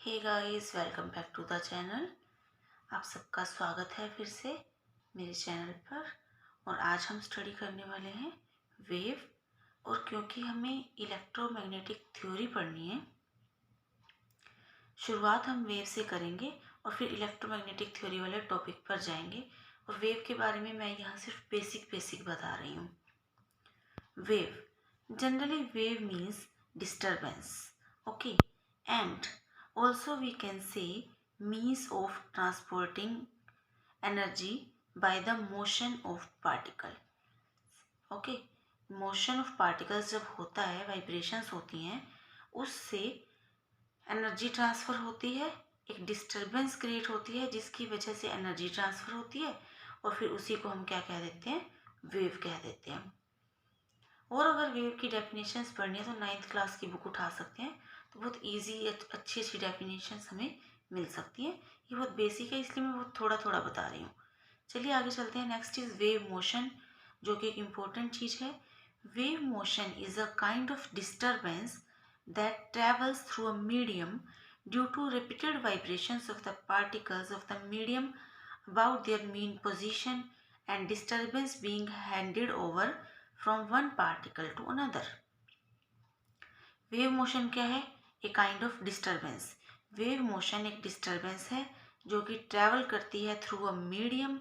Hey guys, welcome back to the channel. आप सबका स्वागत है फिर से मेरे चैनल पर। और आज हम स्टडी करने वाले हैं वेव। और क्योंकि हमें इलेक्ट्रोमैग्नेटिक थ्योरी पढ़नी है, शुरुआत हम वेव से करेंगे और फिर इलेक्ट्रोमैग्नेटिक थ्योरी वाले टॉपिक पर जाएंगे। और वेव के बारे में मैं यहाँ सिर्फ बेसिक बता रही हूँ। Wave generally wave means disturbance, okay, and also we can say means of transporting energy by the motion of particle, okay। motion of particles जब होता है, वाइब्रेशंस होती हैं, उससे एनर्जी ट्रांसफ़र होती है, एक डिस्टर्बेंस क्रिएट होती है जिसकी वजह से एनर्जी ट्रांसफ़र होती है और फिर उसी को हम क्या कह देते हैं, वेव कह देते हैं। और अगर वेव की डेफिनेशंस पढ़नी है तो 9th क्लास की बुक उठा सकते हैं, तो बहुत इजी अच्छी डेफिनेशंस हमें मिल सकती हैं। ये बहुत बेसिक है, इसलिए मैं बहुत थोड़ा बता रही हूँ। चलिए आगे चलते हैं। नेक्स्ट इज़ वेव मोशन, जो कि एक इम्पोर्टेंट चीज़ है। Wave motion is a kind of disturbance that travels through a medium due to repeated vibrations of the particles of the medium about their mean position and disturbance being handed over from one particle to another. Wave motion क्या है? A kind of disturbance. Wave motion एक disturbance है जो कि travel करती है through a medium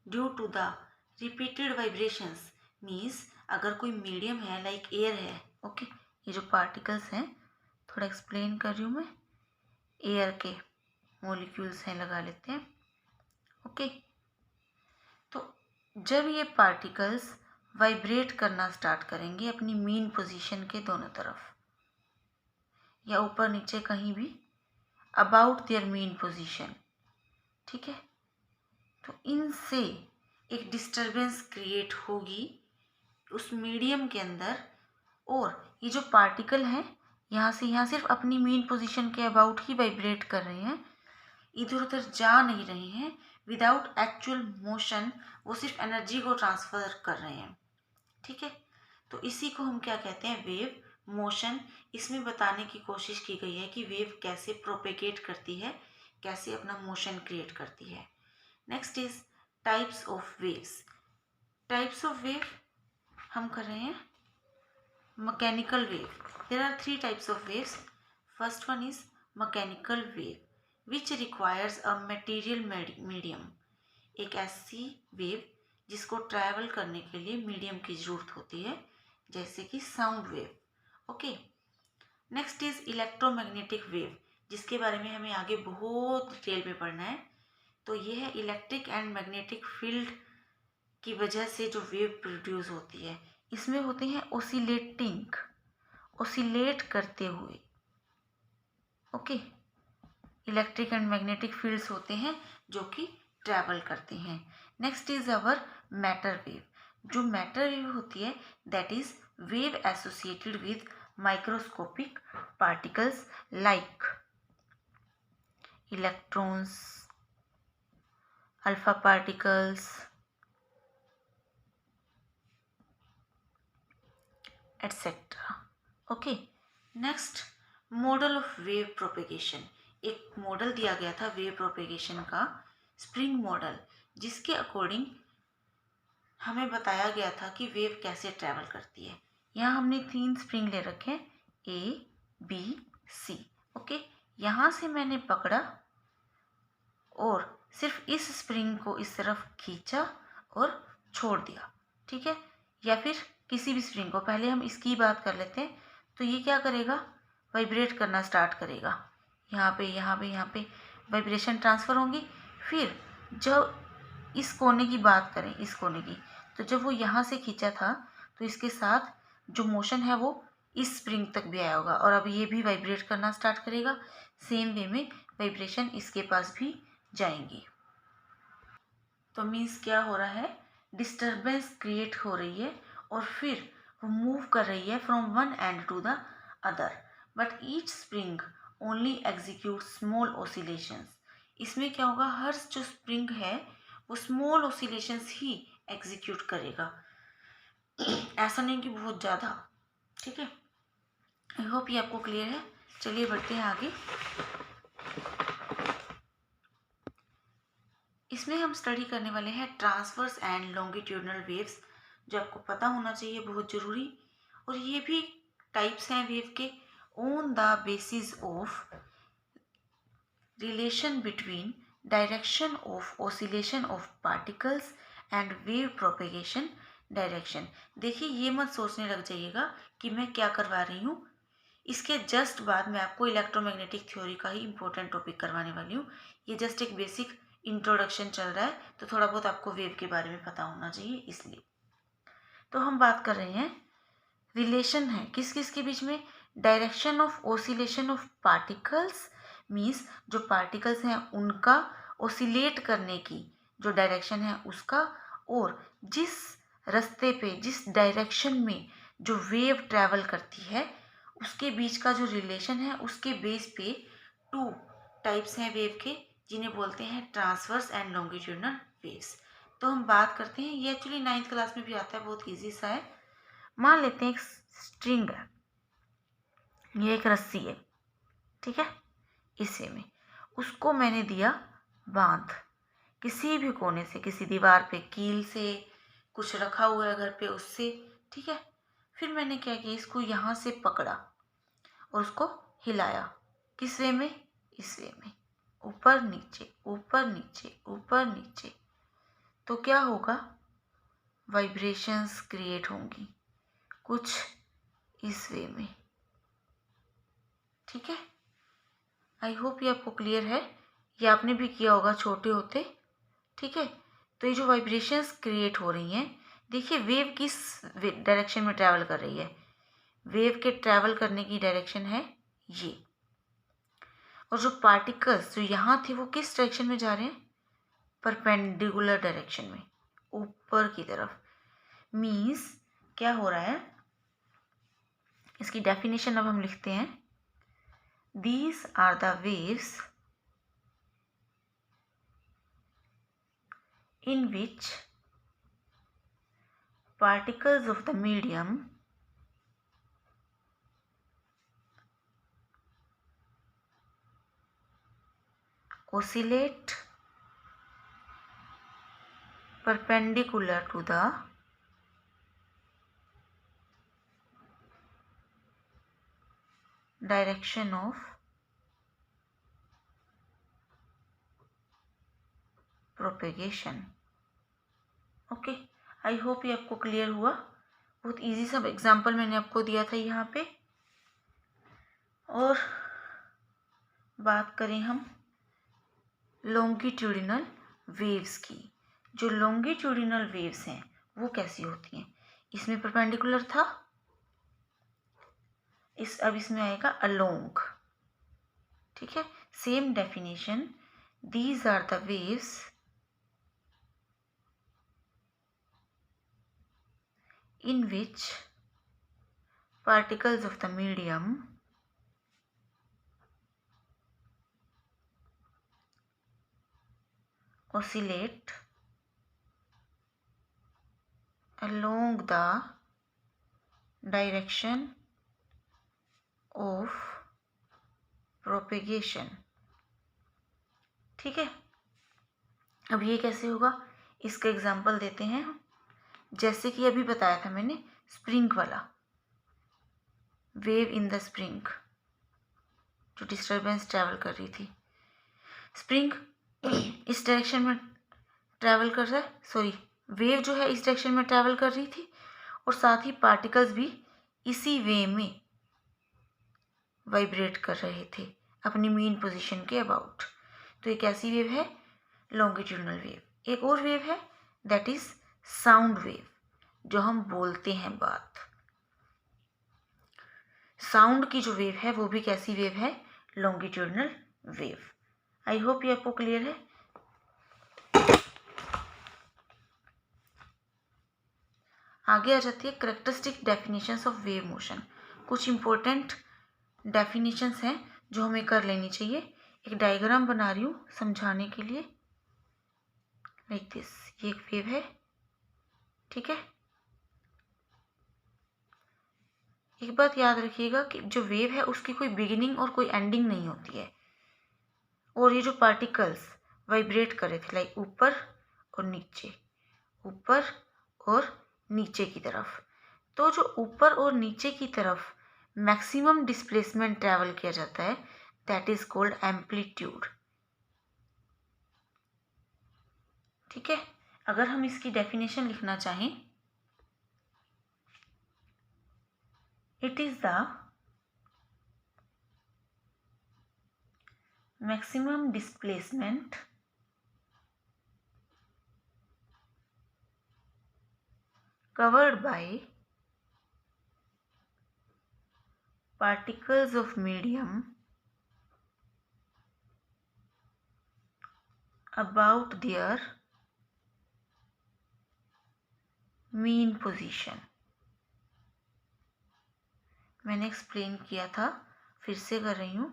due to the repeated vibrations. Means अगर कोई मीडियम है, लाइक एयर है, ओके, ये जो पार्टिकल्स हैं, थोड़ा एक्सप्लेन कर रही हूँ मैं। एयर के मॉलिक्यूल्स हैं, लगा लेते हैं, ओके। तो जब ये पार्टिकल्स वाइब्रेट करना स्टार्ट करेंगे अपनी मीन पोजीशन के दोनों तरफ या ऊपर नीचे कहीं भी, अबाउट देयर मीन पोजीशन, ठीक है, तो इनसे एक डिस्टर्बेंस क्रिएट होगी उस मीडियम के अंदर। और ये जो पार्टिकल हैं यहाँ से यहाँ सिर्फ अपनी मीन पोजीशन के अबाउट ही वाइब्रेट कर रहे हैं, इधर उधर जा नहीं रहे हैं। विदाउट एक्चुअल मोशन वो सिर्फ एनर्जी को ट्रांसफ़र कर रहे हैं, ठीक है। तो इसी को हम क्या कहते हैं, वेव मोशन। इसमें बताने की कोशिश की गई है कि वेव कैसे प्रोपेगेट करती है, कैसे अपना मोशन क्रिएट करती है। Next is types of waves. Types of wave हम कर रहे हैं mechanical wave. There are 3 types of waves. First one is mechanical wave which requires a material medium. एक ऐसी वेव जिसको ट्रैवल करने के लिए मीडियम की ज़रूरत होती है, जैसे कि sound wave, okay. Next is electromagnetic wave, जिसके बारे में हमें आगे बहुत डिटेल में पढ़ना है। तो ये है इलेक्ट्रिक एंड मैग्नेटिक फील्ड की वजह से जो वेव प्रोड्यूस होती है। इसमें होते हैं ओसिलेटिंग, ओसिलेट करते हुए, okay. Electric and magnetic fields होते हैं जो कि ट्रैवल करते हैं। Next is our matter wave. जो मैटर वेव होती है, that is wave associated with microscopic particles like electrons, alpha particles, etcetera, okay. Next, model of wave propagation. एक मॉडल दिया गया था वेव प्रोपेगेशन का, स्प्रिंग मॉडल, जिसके अकॉर्डिंग हमें बताया गया था कि वेव कैसे ट्रैवल करती है। यहाँ हमने 3 स्प्रिंग ले रखे हैं, ए, बी, सी, ओके। यहाँ से मैंने पकड़ा और सिर्फ इस स्प्रिंग को इस तरफ खींचा और छोड़ दिया, ठीक है। या फिर किसी भी स्प्रिंग को, पहले हम इसकी बात कर लेते हैं। तो ये क्या करेगा, वाइब्रेट करना स्टार्ट करेगा। यहाँ पे वाइब्रेशन ट्रांसफ़र होंगी। फिर जब इस कोने की बात करें, इस कोने की, तो जब वो यहाँ से खींचा था तो इसके साथ जो मोशन है वो इस स्प्रिंग तक भी आया होगा और अब ये भी वाइब्रेट करना स्टार्ट करेगा। सेम वे में वाइब्रेशन इसके पास भी जाएंगी। तो मीन्स क्या हो रहा है, डिस्टर्बेंस क्रिएट हो रही है और फिर वो मूव कर रही है from one end to the other, but each spring only execute small oscillations. इसमें क्या होगा, हर जो स्प्रिंग है वो स्मॉल ऑसिलेशंस ही एग्जीक्यूट करेगा, ऐसा नहीं कि बहुत ज़्यादा, ठीक है। आई होप ये आपको क्लियर है। चलिए बढ़ते हैं आगे। इसमें हम स्टडी करने वाले हैं ट्रांसवर्स एंड लॉन्गिट्यूडनल वेव्स, जो आपको पता होना चाहिए, बहुत ज़रूरी। और ये भी टाइप्स हैं वेव के on the basis of relation between direction of oscillation of particles and wave propagation direction। देखिए, ये मत सोचने लग जाइएगा कि मैं क्या करवा रही हूँ। इसके जस्ट बाद मैं आपको इलेक्ट्रोमैग्नेटिक थ्योरी का ही इम्पोर्टेंट टॉपिक करवाने वाली हूँ। ये जस्ट एक बेसिक इंट्रोडक्शन चल रहा है, तो थोड़ा बहुत आपको वेव के बारे में पता होना चाहिए, इसलिए। तो हम बात कर रहे हैं, रिलेशन है किस किस के बीच में, direction of oscillation of particles, means जो पार्टिकल्स हैं उनका ओसिलेट करने की जो डायरेक्शन है उसका, और जिस रास्ते पे, जिस डायरेक्शन में जो वेव ट्रैवल करती है उसके बीच का जो रिलेशन है, उसके बेस पे टू टाइप्स हैं वेव के, जिन्हें बोलते हैं ट्रांसवर्स एंड लॉन्गिट्यूडनल वेव्स। तो हम बात करते हैं, ये एक्चुअली 9th क्लास में भी आता है, बहुत ईजी सा है। मान लेते हैं एक स्ट्रिंग है, ये एक रस्सी है, ठीक है, इस वे में उसको मैंने दिया बांध, किसी भी कोने से, किसी दीवार पे कील से, कुछ रखा हुआ है घर पे उससे, ठीक है। फिर मैंने क्या किया, इसको यहाँ से पकड़ा और उसको हिलाया, किस वे में, इस वे में, ऊपर नीचे ऊपर नीचे ऊपर नीचे। तो क्या होगा, वाइब्रेशंस क्रिएट होंगी कुछ इस वे में, ठीक है। आई होप ये आपको क्लियर है, ये आपने भी किया होगा छोटे होते, ठीक है। तो ये जो वाइब्रेशंस क्रिएट हो रही हैं, देखिए वेव किस डायरेक्शन में ट्रैवल कर रही है, वेव के ट्रैवल करने की डायरेक्शन है ये, और जो पार्टिकल्स जो यहाँ थे वो किस डायरेक्शन में जा रहे हैं, परपेंडिकुलर डायरेक्शन में, ऊपर की तरफ। मीन्स क्या हो रहा है, इसकी डेफिनेशन अब हम लिखते हैं, these are the waves in which particles of the medium oscillate perpendicular to the direction of propagation। Okay, I hope ये आपको क्लियर हुआ। बहुत इजी सा एग्जांपल मैंने आपको दिया था यहाँ पे। और बात करें हम लॉन्गिट्यूडिनल वेव्स की, जो लॉन्गिट्यूडिनल वेव्स हैं वो कैसी होती हैं, इसमें परपेंडिकुलर था, अब इसमें आएगा अलोंग, ठीक है। Same definition, these are the waves in which particles of the medium oscillate along the direction of propagation, ठीक है। अब ये कैसे होगा, इसका एग्जाम्पल देते हैं। जैसे कि अभी बताया था मैंने, स्प्रिंग वाला, वेव इन द स्प्रिंग, जो डिस्टर्बेंस ट्रैवल कर रही थी, स्प्रिंग इस डायरेक्शन में ट्रैवल कर रहा है, सॉरी वेव जो है इस डायरेक्शन में ट्रैवल कर रही थी, और साथ ही पार्टिकल्स भी इसी वे में वाइब्रेट कर रहे थे अपनी मेन पोजीशन के अबाउट। तो एक ऐसी वेव है लॉन्गिट्यूडनल वेव। एक और वेव है दैट इज साउंड वेव, जो हम बोलते हैं बात, साउंड की जो वेव है वो भी कैसी वेव है, लॉन्गिट्यूडनल वेव। आई होप ये आपको क्लियर है। आगे आ जाती है characteristic definitions of wave motion. कुछ इंपॉर्टेंट डेफिनेशंस हैं जो हमें कर लेनी चाहिए। एक डायग्राम बना रही हूँ समझाने के लिए, लाइक दिस, ये एक वेव है, ठीक है। एक बात याद रखिएगा कि जो वेव है उसकी कोई बिगिनिंग और कोई एंडिंग नहीं होती है, और ये जो पार्टिकल्स वाइब्रेट कर रहे थे, लाइक ऊपर और नीचे, ऊपर और नीचे की तरफ। तो जो ऊपर और नीचे की तरफ मैक्सिमम डिस्प्लेसमेंट ट्रैवल किया जाता है, दैट इज कॉल्ड एम्पलीट्यूड। ठीक है, अगर हम इसकी डेफिनेशन लिखना चाहें, it is the maximum displacement covered by particles of medium about their mean position। मैंने एक्सप्लेन किया था, फिर से कर रही हूँ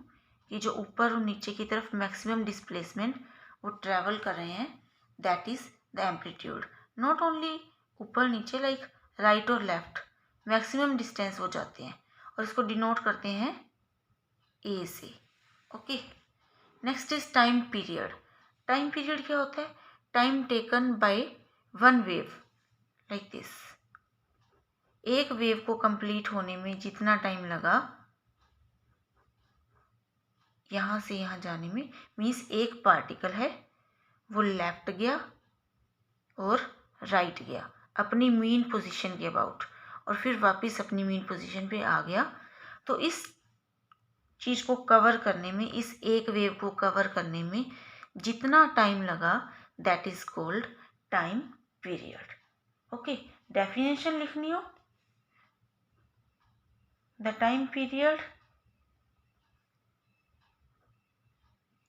कि जो ऊपर और नीचे की तरफ मैक्सिमम डिस्प्लेसमेंट वो ट्रैवल कर रहे हैं, that is the amplitude. Not only ऊपर नीचे, लाइक राइट और लेफ्ट मैक्सिमम डिस्टेंस हो जाते हैं, और इसको डिनोट करते हैं ए से। Okay, next is time period. Time period क्या होता है? Time taken by one wave, like this. एक वेव को कंप्लीट होने में जितना टाइम लगा यहाँ से यहाँ जाने में, मीन्स एक पार्टिकल है वो लेफ्ट गया और राइट गया अपनी मीन पोजीशन के अबाउट, और फिर वापस अपनी मीन पोजीशन पे आ गया। तो इस चीज़ को कवर करने में, इस एक वेव को कवर करने में जितना टाइम लगा, that is called time period. Okay, definition लिखनी हो, द टाइम पीरियड,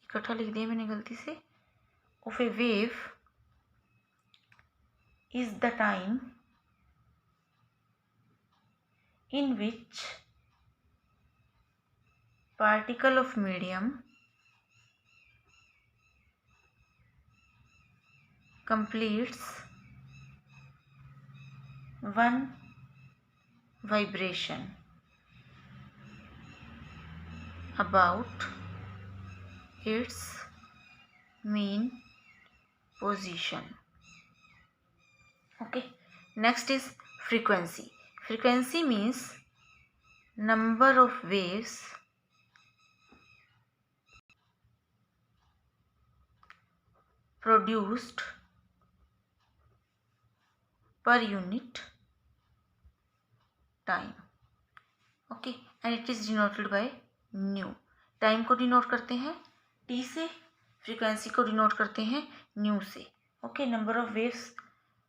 इकट्ठा लिख दिया मैंने गलती से, of A wave is the time in which particle of medium completes one vibration about its mean position। Okay, next is frequency। Frequency means number of waves produced per unit time। Okay, and it is denoted by nu। Time को denote करते हैं t से, frequency को denote करते हैं new से। Okay, number of waves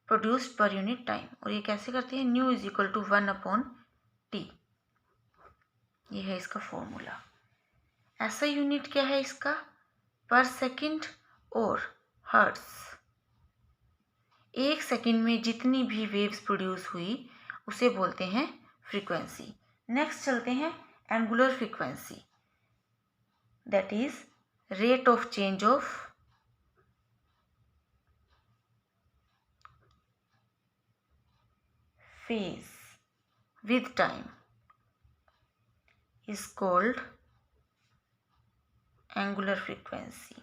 produced पर unit time, और ये कैसे करते हैं? New is equal to 1/t, ये है इसका फॉर्मूला। ऐसा यूनिट क्या है इसका? पर सेकंड और हर्ट्स। एक सेकंड में जितनी भी वेव्स प्रोड्यूस हुई उसे बोलते हैं फ्रीक्वेंसी। नेक्स्ट चलते हैं angular frequency, that is rate of change of phase with time is called angular frequency,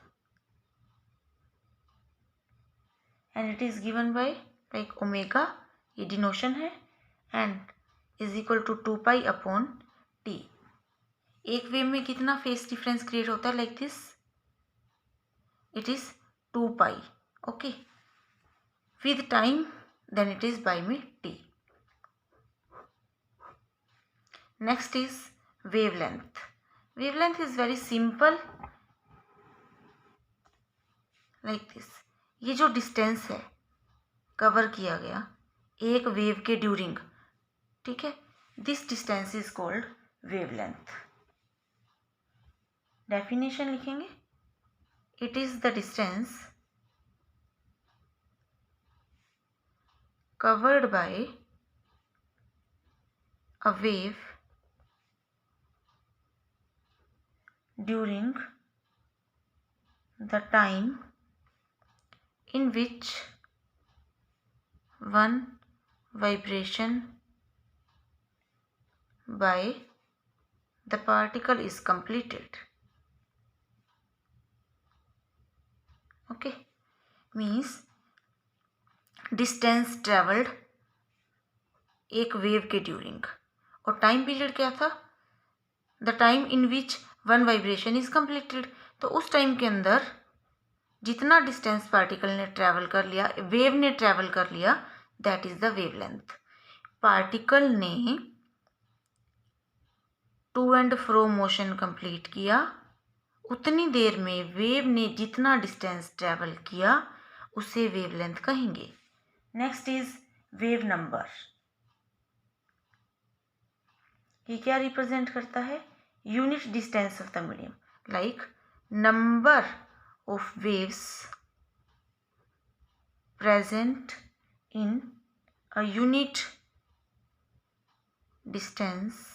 and it is given by like omega, ये डिनोशन है, and is equal to 2π/t। एक wave में कितना फेस डिफरेंस क्रिएट होता है? Like this, it is 2π। Okay, with time then it is by में t। Next is wavelength. Wavelength is very simple, like this. ये जो डिस्टेंस है cover किया गया एक वेव के ड्यूरिंग, ठीक है, this distance is called wavelength. Definition लिखेंगे, it is the distance covered by a wave during the time in which one vibration by the particle is completed। Means distance travelled एक wave के during, और time period क्या था, the time in which one vibration is completed. तो उस time के अंदर जितना डिस्टेंस पार्टिकल ने ट्रैवल कर लिया, वेव ने ट्रैवल कर लिया, that is the wavelength. Particle ने to and fro motion complete किया, उतनी देर में वेव ने जितना डिस्टेंस ट्रैवल किया उसे वेवलेंथ कहेंगे। Next is wave number. ये क्या रिप्रेजेंट करता है, unit distance of the medium, like number of waves present in a unit distance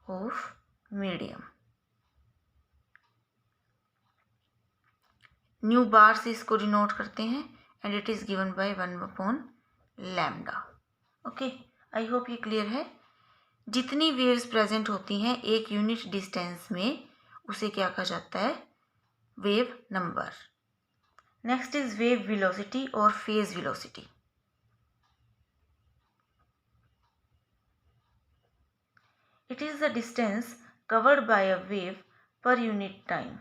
of medium. Nu bar से इसको डिनोट करते हैं and it is given by 1/λ। Okay, I hope ये clear है। जितनी वेव्स प्रेजेंट होती हैं एक यूनिट डिस्टेंस में उसे क्या कहा जाता है, wave number. Next is wave velocity और phase velocity. It is the distance covered by a wave per unit time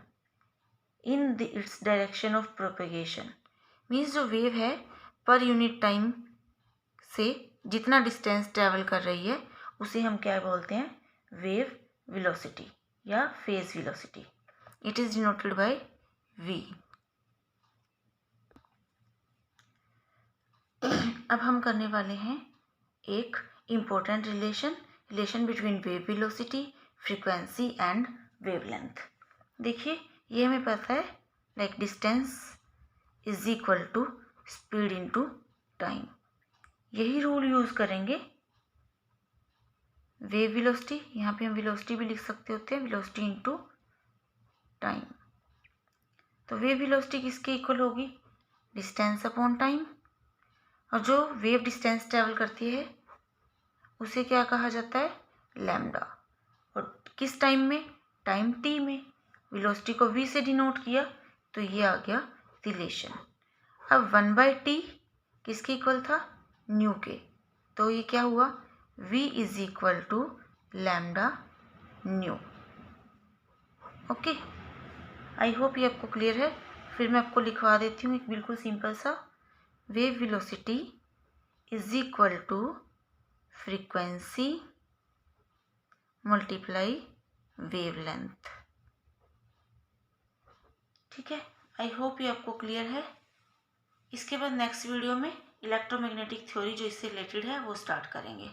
in its direction of propagation. Means जो वेव है पर यूनिट टाइम से जितना डिस्टेंस ट्रेवल कर रही है उसे हम क्या बोलते हैं, वेव वेलोसिटी या phase velocity. It is denoted by v। अब हम करने वाले हैं एक important relation between wave velocity, frequency and wavelength. देखिए ये हमें पता है, like distance is equal to speed into time. यही रूल यूज करेंगे वेव वेलोसिटी, यहाँ पे हम वेलोसिटी भी लिख सकते होते हैं, वेलोसिटी इनटू टाइम। तो वेव वेलोसिटी किसके इक्वल होगी, डिस्टेंस अपॉन टाइम। और जो वेव डिस्टेंस ट्रेवल करती है उसे क्या कहा जाता है, लैम्डा। और किस टाइम में, टाइम t में। वेलोसिटी को v से डिनोट किया तो ये आ गया रिलेशन। अब 1/t किसके इक्वल था, न्यू के। तो ये क्या हुआ, v is equal to lambda nu. Okay, I hope ये आपको क्लियर है। फिर मैं आपको लिखवा देती हूँ एक बिल्कुल सिंपल सा, wave velocity is equal to frequency multiply wavelength. ठीक है, आई होप ये आपको क्लियर है। इसके बाद नेक्स्ट वीडियो में इलेक्ट्रोमैग्नेटिक थ्योरी जो इससे रिलेटेड है वो स्टार्ट करेंगे।